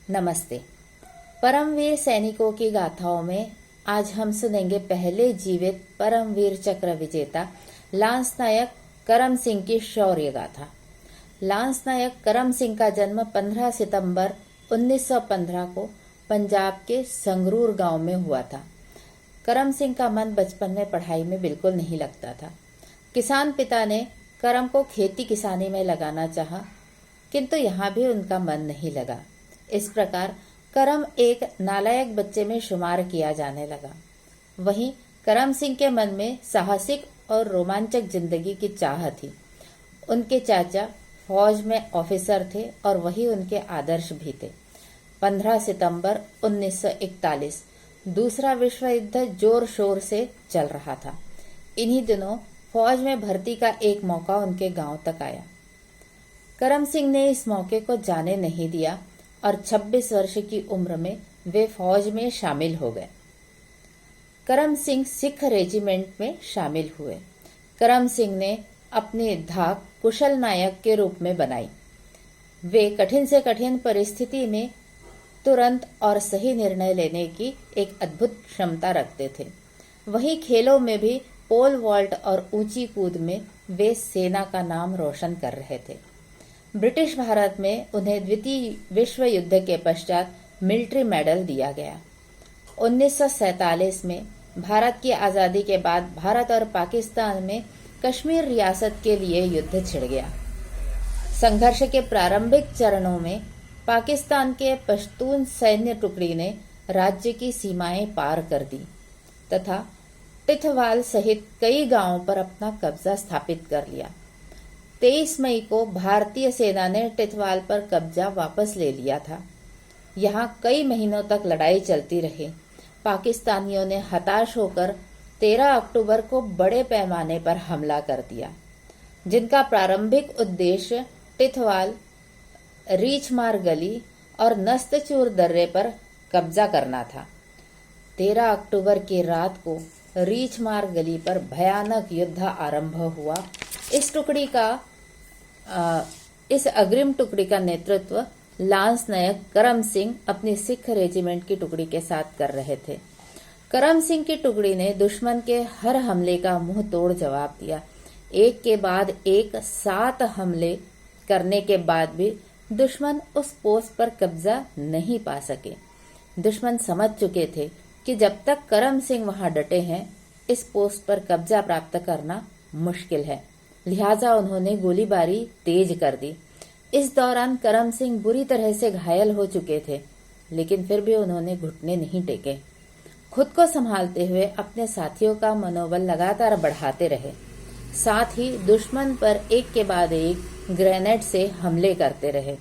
नमस्ते। परमवीर सैनिकों की गाथाओं में आज हम सुनेंगे पहले जीवित परमवीर चक्र विजेता लांस नायक करम सिंह की शौर्य गाथा। लांस नायक करम सिंह का जन्म 15 सितंबर 1915 को पंजाब के संगरूर गांव में हुआ था। करम सिंह का मन बचपन में पढ़ाई में बिल्कुल नहीं लगता था। किसान पिता ने करम को खेती किसानी में लगाना चाहा, किंतु यहाँ भी उनका मन नहीं लगा। इस प्रकार करम एक नालायक बच्चे में शुमार किया जाने लगा। वहीं करम सिंह के मन में साहसिक और रोमांचक जिंदगी की चाह थी। उनके चाचा फौज में ऑफिसर थे और वही उनके आदर्श भी थे। 15 सितंबर 1941 दूसरा विश्व युद्ध जोर शोर से चल रहा था। इन्हीं दिनों फौज में भर्ती का एक मौका उनके गांव तक आया। करम सिंह ने इस मौके को जाने नहीं दिया और 26 वर्ष की उम्र में वे फौज में शामिल हो गए। करम सिंह सिख रेजिमेंट में शामिल हुए। करम सिंह ने अपनी धाक कुशल नायक के रूप में बनाई। वे कठिन से कठिन परिस्थिति में तुरंत और सही निर्णय लेने की एक अद्भुत क्षमता रखते थे। वहीं खेलों में भी पोल वॉल्ट और ऊंची कूद में वे सेना का नाम रोशन कर रहे थे। ब्रिटिश भारत में उन्हें द्वितीय विश्व युद्ध के पश्चात मिलिट्री मेडल दिया गया। 1947 में भारत की आजादी के बाद भारत और पाकिस्तान में कश्मीर रियासत के लिए युद्ध छिड़ गया। संघर्ष के प्रारंभिक चरणों में पाकिस्तान के पश्तून सैन्य टुकड़ी ने राज्य की सीमाएं पार कर दी तथा टिथवाल सहित कई गांवों पर अपना कब्जा स्थापित कर लिया। 23 मई को भारतीय सेना ने टिथवाल पर कब्जा वापस ले लिया था। यहाँ कई महीनों तक लड़ाई चलती रही। पाकिस्तानियों ने हताश होकर 13 अक्टूबर को बड़े पैमाने पर हमला कर दिया, जिनका प्रारंभिक उद्देश्य टिथवाल, रीछमार गली और नस्तचूर दर्रे पर कब्जा करना था। 13 अक्टूबर की रात को रीछमार गली पर भयानक युद्ध आरंभ हुआ। इस अग्रिम टुकड़ी का नेतृत्व लांस नायक करम सिंह अपनी सिख रेजिमेंट की टुकड़ी के साथ कर रहे थे। करम सिंह की टुकड़ी ने दुश्मन के हर हमले का मुंह तोड़ जवाब दिया। एक के बाद एक 7 हमले करने के बाद भी दुश्मन उस पोस्ट पर कब्जा नहीं पा सके। दुश्मन समझ चुके थे कि जब तक करम सिंह वहां डटे हैं, इस पोस्ट पर कब्जा प्राप्त करना मुश्किल है। लिहाजा उन्होंने गोलीबारी तेज कर दी। इस दौरान करम सिंह बुरी तरह से घायल हो चुके थे, लेकिन फिर भी उन्होंने घुटने नहीं टेके। खुद को संभालते हुए अपने साथियों का मनोबल लगातार बढ़ाते रहे। साथ ही दुश्मन पर एक के बाद एक ग्रेनेड से हमले करते रहे।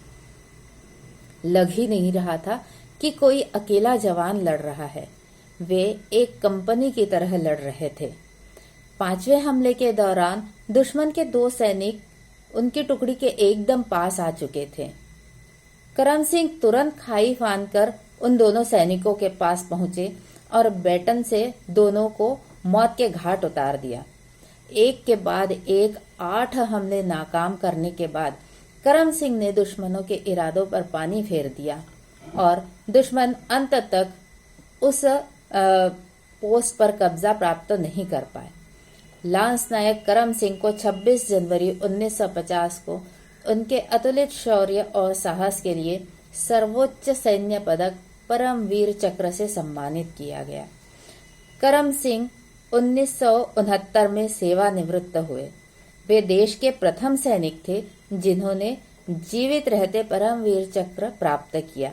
लग ही नहीं रहा था कि कोई अकेला जवान लड़ रहा है। वे एक कंपनी की तरह लड़ रहे थे। 5वें हमले के दौरान दुश्मन के 2 सैनिक उनकी टुकड़ी के एकदम पास आ चुके थे। करम सिंह तुरंत खाई फांदकर उन दोनों सैनिकों के पास पहुंचे और बैटन से दोनों को मौत के घाट उतार दिया। एक के बाद एक 8 हमले नाकाम करने के बाद करम सिंह ने दुश्मनों के इरादों पर पानी फेर दिया और दुश्मन अंत तक उस पोस्ट पर कब्जा प्राप्त नहीं कर पाए। लांस नायक करम सिंह को 26 जनवरी 1950 को उनके अतुलित शौर्य और साहस के लिए सर्वोच्च सैन्य पदक परमवीर चक्र से सम्मानित किया गया। करम सिंह 1969 में सेवानिवृत्त हुए। वे देश के प्रथम सैनिक थे जिन्होंने जीवित रहते परमवीर चक्र प्राप्त किया।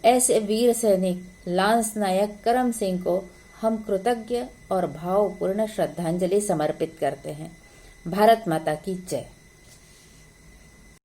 ऐसे वीर सैनिक लांस नायक करम सिंह को हम कृतज्ञ और भावपूर्ण श्रद्धांजलि समर्पित करते हैं। भारत माता की जय।